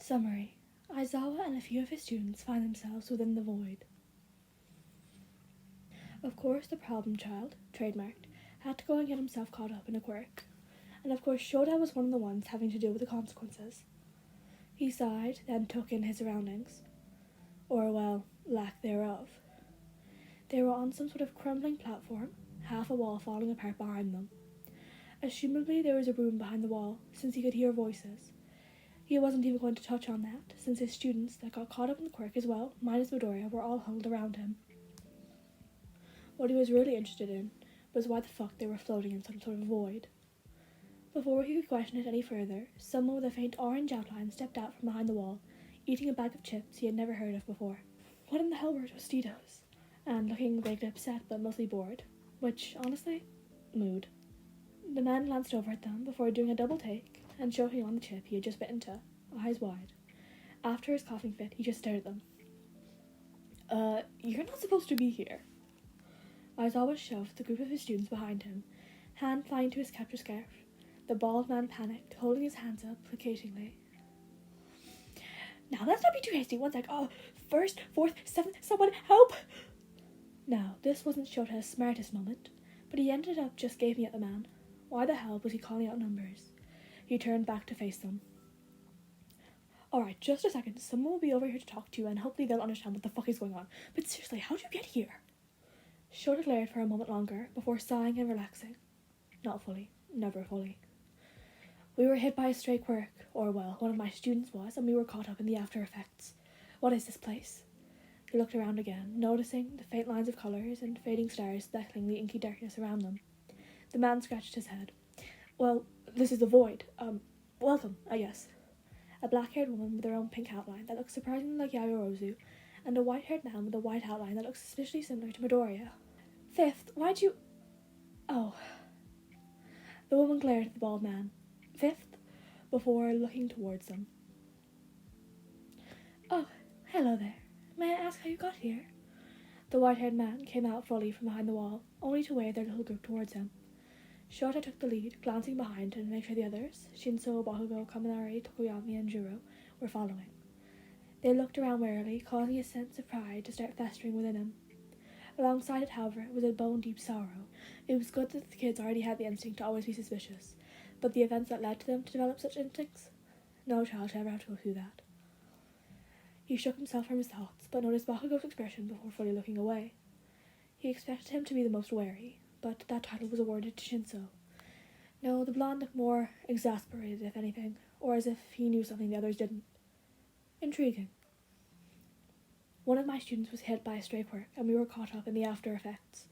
Summary. Aizawa and a few of his students find themselves within the void. Of course, the problem child, trademarked, had to go and get himself caught up in a quirk. And of course, Shota was one of the ones having to deal with the consequences. He sighed, then took in his surroundings. Or, well, lack thereof. They were on some sort of crumbling platform, half a wall falling apart behind them. Assumably there was a room behind the wall, since he could hear voices. He wasn't even going to touch on that, since his students that got caught up in the quirk as well, minus Midoriya, were all huddled around him. What he was really interested in was why the fuck they were floating in some sort of void. Before he could question it any further, someone with a faint orange outline stepped out from behind the wall, eating a bag of chips he had never heard of before. What in the hell were Tostitos? And looking vaguely upset but mostly bored, which, honestly, mood. The man glanced over at them before doing a double take and choking on the chip he had just bitten into, eyes wide. After his coughing fit, he just stared at them. You're not supposed to be here. Aizawa shoved the group of his students behind him, hand flying to his capture scarf. The bald man panicked, holding his hands up placatingly. Now, let's not be too hasty. 1 sec. First, fourth, seventh, someone help! Now, this wasn't Shota's smartest moment, but he ended up just gaping at the man. Why the hell was he calling out numbers? He turned back to face them. Alright, just a second. Someone will be over here to talk to you, and hopefully they'll understand what the fuck is going on. But seriously, how'd you get here? Shota glared for a moment longer, before sighing and relaxing. Not fully. Never fully. We were hit by a stray quirk, or well, one of my students was, and we were caught up in the after effects. What is this place? He looked around again, noticing the faint lines of colours and fading stars speckling the inky darkness around them. The man scratched his head. Well, this is the void. Welcome, I guess. A black-haired woman with her own pink outline that looks surprisingly like Yayorozu, and a white-haired man with a white outline that looks suspiciously similar to Midoriya. Fifth, why'd you... Oh. The woman glared at the bald man. Fifth, before looking towards them. Oh, hello there. May I ask how you got here? The white-haired man came out fully from behind the wall, only to wave their little group towards him. Shota took the lead, glancing behind to make sure the others, Shinso, Bakugo, Kaminari, Tokoyami, and Juro, were following. They looked around warily, causing a sense of pride to start festering within him. Alongside it, however, was a bone-deep sorrow. It was good that the kids already had the instinct to always be suspicious, but the events that led to them to develop such instincts? No child should ever have to go through that. He shook himself from his thoughts, but noticed Bakugo's expression before fully looking away. He expected him to be the most wary, but that title was awarded to Shinso. No, the blonde looked more exasperated, if anything, or as if he knew something the others didn't. Intriguing. One of my students was hit by a stray quirk, and we were caught up in the after effects.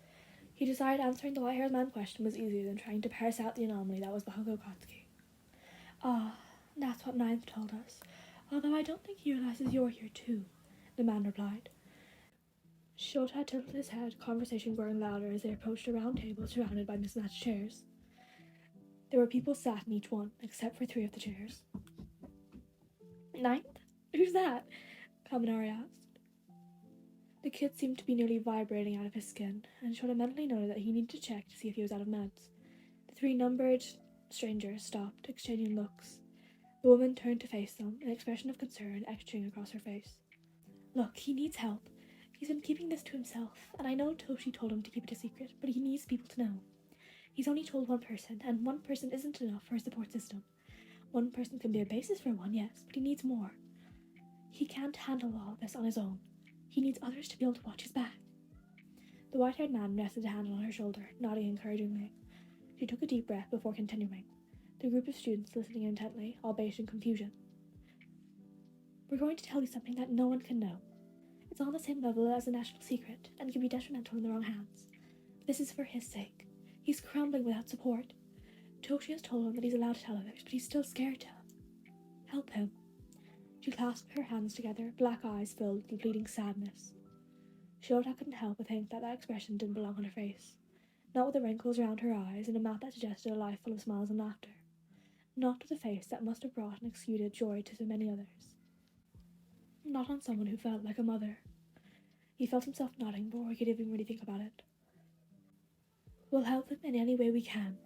He decided answering the white-haired man question was easier than trying to parse out the anomaly that was Bakugo Katsuki. Ah, that's what Ninth told us, although I don't think he realizes you're here too, the man replied. Shota tilted his head, conversation growing louder as they approached a round table surrounded by mismatched chairs. There were people sat in each one, except for 3 of the chairs. Ninth? Who's that? Kaminari asked. The kid seemed to be nearly vibrating out of his skin, and Shota mentally noted that he needed to check to see if he was out of meds. The 3 numbered strangers stopped, exchanging looks. The woman turned to face them, an expression of concern etching across her face. Look, he needs help. He's been keeping this to himself, and I know Toshi told him to keep it a secret, but he needs people to know. He's only told 1 person, and 1 person isn't enough for a support system. 1 person can be a basis for one, yes, but he needs more. He can't handle all of this on his own. He needs others to be able to watch his back. The white-haired man rested a hand on her shoulder, nodding encouragingly. She took a deep breath before continuing, the group of students listening intently, albeit in confusion. We're going to tell you something that no one can know. It's on the same level as a national secret, and can be detrimental in the wrong hands. This is for his sake. He's crumbling without support. Toshi has told him that he's allowed to tell others, but he's still scared to. Help him. She clasped her hands together, black eyes filled with pleading sadness. Shota couldn't help but think that expression didn't belong on her face. Not with the wrinkles around her eyes and a mouth that suggested a life full of smiles and laughter. Not with a face that must have brought and exuded joy to so many others. Not on someone who felt like a mother. He felt himself nodding before he could even really think about it. We'll help him in any way we can,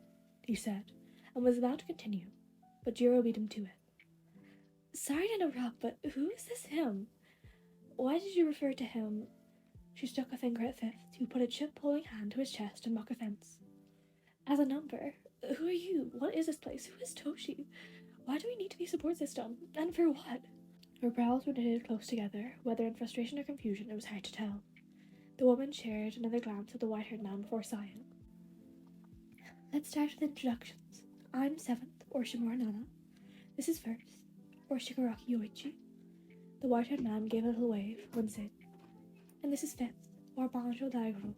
he said, and was about to continue, but Jiro beat him to it. Sorry to interrupt, but who is this him? Why did you refer to him? She stuck a finger at Fifth, who put a chip-pulling hand to his chest in mock offense. As a number. Who are you? What is this place? Who is Toshi? Why do we need to be a support system? And for what? Her brows were knitted close together, whether in frustration or confusion it was hard to tell. The woman shared another glance at the white-haired man before sighing. Let's start with introductions. I'm 7th, or Shimura Nana. This is 1st, or Shigaraki Yoichi. The white-haired man gave a little wave, wincing. And this is 5th, or Banjo Daigoro.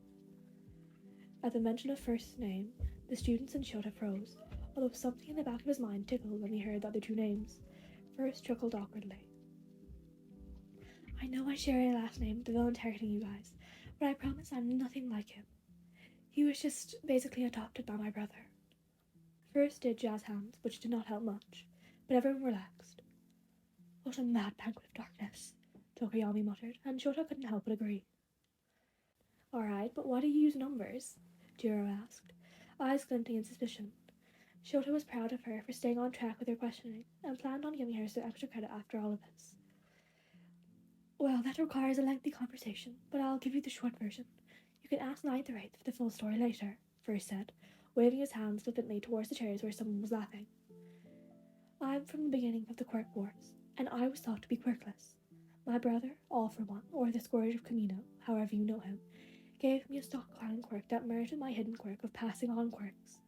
At the mention of First's name, the students in Shota froze, although something in the back of his mind tickled when he heard the other two names. First chuckled awkwardly. I know I share a last name with the villain targeting you guys, but I promise I'm nothing like him. He was just basically adopted by my brother. First did jazz hands, which did not help much, but everyone relaxed. What a mad banquet of darkness, Tokoyami muttered, and Shota couldn't help but agree. Alright, but why do you use numbers? Jiro asked, eyes glinting in suspicion. Shota was proud of her for staying on track with her questioning, and planned on giving her some extra credit after all of this. Well, that requires a lengthy conversation, but I'll give you the short version. You can ask 9th or 8th for the full story later, First said, waving his hands flippantly towards the chairs where someone was laughing. I'm from the beginning of the Quirk Wars, and I was thought to be quirkless. My brother, All for One, or the Scourge of Camino, however you know him, gave me a stockpiling quirk that merged with my hidden quirk of passing on quirks.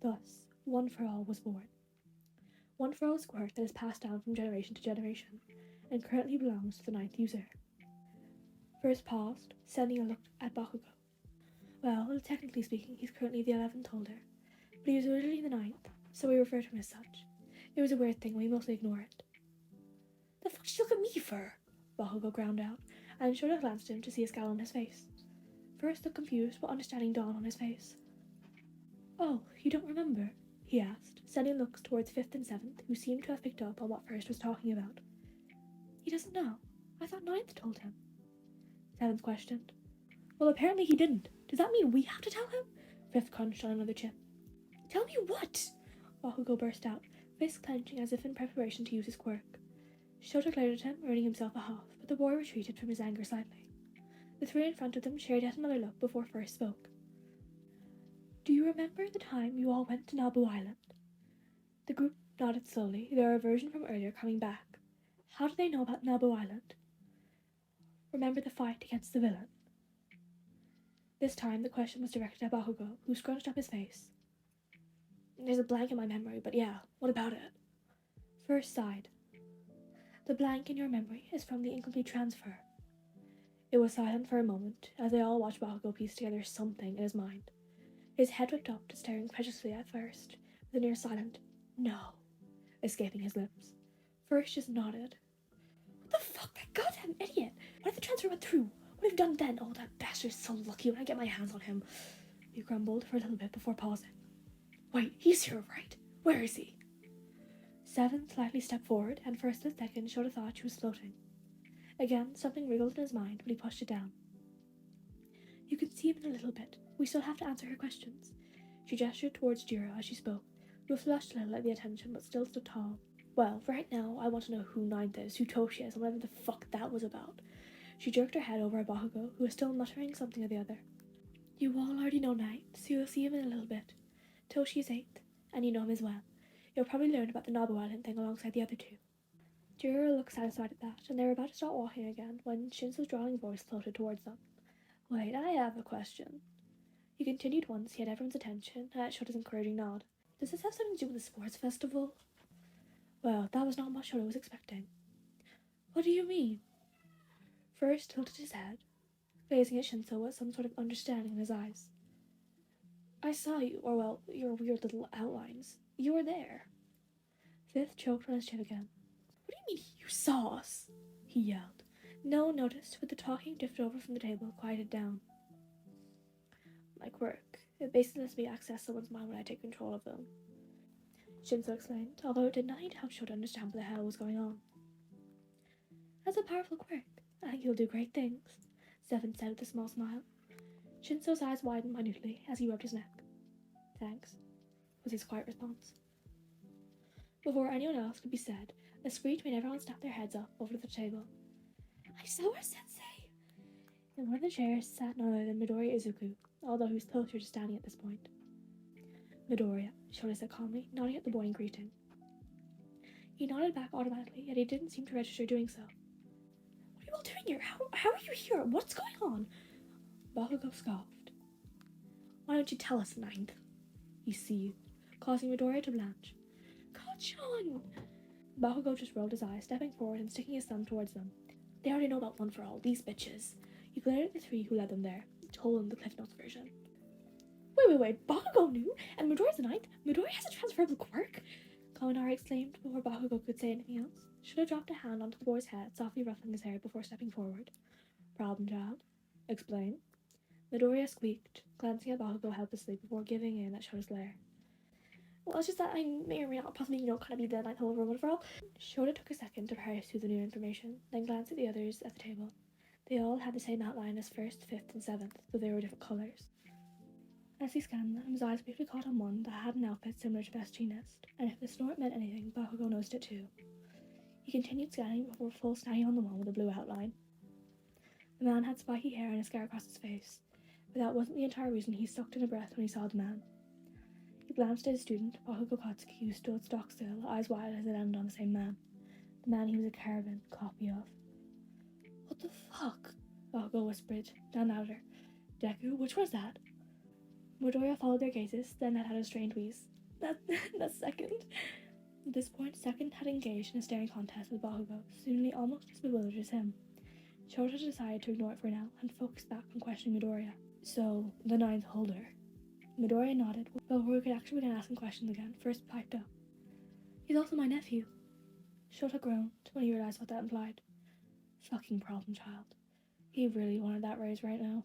Thus, One for All was born. One for All is a quirk that is passed down from generation to generation, and currently belongs to the 9th user. First paused, sending a look at Bakugo. Well, technically speaking, he's currently the 11th holder, but he was originally the 9th, so we refer to him as such. It was a weird thing, we mostly ignore it. The fuck did you look at me for? Bakugo ground out, and Shota glanced at him to see a scowl on his face. First looked confused, but understanding dawned on his face. Oh, you don't remember? He asked, sending looks towards 5th and 7th, who seemed to have picked up on what First was talking about. He doesn't know. I thought 9th told him. 7th questioned. Well, apparently he didn't. Does that mean we have to tell him? 5th crunched on another chip. Tell me what? Bakugo burst out, fist clenching as if in preparation to use his quirk. Shota glared at him, earning himself a huff, but the boy retreated from his anger slightly. The three in front of them shared yet another look before First spoke. Do you remember the time you all went to Nabu Island? The group nodded slowly, their aversion from earlier coming back. How did they know about Nabu Island? Remember the fight against the villain? This time the question was directed at Bakugo, who scrunched up his face. There's a blank in my memory, but yeah, what about it? First sighed. The blank in your memory is from the incomplete transfer. It was silent for a moment, as they all watched Bakugo piece together something in his mind. His head whipped up to staring incredulously at First, with a near silent, no, escaping his lips. First just nodded. What the fuck? That goddamn idiot! What if the transfer went through? What have you done then? Oh, that bastard's so lucky when I get my hands on him. He grumbled for a little bit before pausing. Wait, he's here, right? Where is he? 7th slightly stepped forward, and for a split second Shota thought she was floating. Again, something wriggled in his mind, but he pushed it down. You can see him in a little bit. We still have to answer her questions. She gestured towards Jiro as she spoke, who flushed a little at the attention, but still stood tall. Well, for right now, I want to know who 9th is, who Toshi is, and whatever the fuck that was about. She jerked her head over at Bakugo, who was still muttering something or the other. You all already know 9th, so you'll see him in a little bit. Toshi is 8th, and you know him as well. You'll probably learn about the Nabu Island thing alongside the other two. Jiro looked satisfied at that, and they were about to start walking again when Shinso's drawling voice floated towards them. Wait, I have a question. He continued once he had everyone's attention, and at Shota's encouraging nod. Does this have something to do with the sports festival? Well, that was not what Shota was expecting. What do you mean? First tilted his head, gazing at Shinso with some sort of understanding in his eyes. I saw you, or well, your weird little outlines. You were there. 5th choked on his chin again. What do you mean you saw us? He yelled. No one noticed, but the talking drifted over from the table, quieted down. My quirk. It basically lets me access someone's mind when I take control of them. Shinso explained, although it did nothing to help Shota understand what the hell was going on. That's a powerful quirk. I think you'll do great things, 7th said with a small smile. Shinso's eyes widened minutely as he rubbed his neck. Thanks, was his quiet response. Before anyone else could be said, The screech made everyone snap their heads up over the table. Aizawa sensei! In one of the chairs sat none other than Midoriya Izuku, although he was closer to standing at this point. Midoriya, Shota said calmly, nodding at the boy in greeting. He nodded back automatically, yet he didn't seem to register doing so. What are you all doing here? How are you here? What's going on? Bakugo scoffed. Why don't you tell us, Ninth? He seethed, causing Midoriya to blanch. Kachan! Bakugo just rolled his eyes, stepping forward and sticking his thumb towards them. They already know about One for All, these bitches. He glared at the three who led them there, told them the Cliff Notes version. Wait, Bakugo knew? And Midoriya's the Ninth? Midoriya has a transferable quirk? Kaminari exclaimed before Bakugo could say anything else. Shota dropped a hand onto the boy's head, softly ruffling his hair before stepping forward. Problem child? Explain. Midoriya squeaked, glancing at Bakugo helplessly before giving in at Shota's glare. Well, it's just that I may or may not possibly, kind of be the Ninth holder One for All. Shota took a second to parse through the new information, then glanced at the others at the table. They all had the same outline as 1st, 5th, and 7th, though they were different colours. As he scanned them, his eyes briefly caught on one that had an outfit similar to Vestiges, and if the snort meant anything, Bakugo noticed it too. He continued scanning before full snagging on the one with a blue outline. The man had spiky hair and a scar across his face, but that wasn't the entire reason he sucked in a breath when he saw the man. He glanced at his student, Bakugo Katsuki, who stood stock still, eyes wide as it landed on the same man. The man he was a carbon copy of. What the fuck? Bakugo whispered, down louder. Deku, which was that? Midoriya followed their gazes, then let out a strained wheeze. That's Second. At this point, Second had engaged in a staring contest with Bakugo, seemingly almost as bewildered as him. Shota decided to ignore it for now, and focused back on questioning Midoriya. So, the Ninth holder. Midoriya nodded, before he could actually begin asking questions again, first piped up. He's also my nephew. Shota groaned when he realized what that implied. Fucking problem child. He really wanted that raise right now.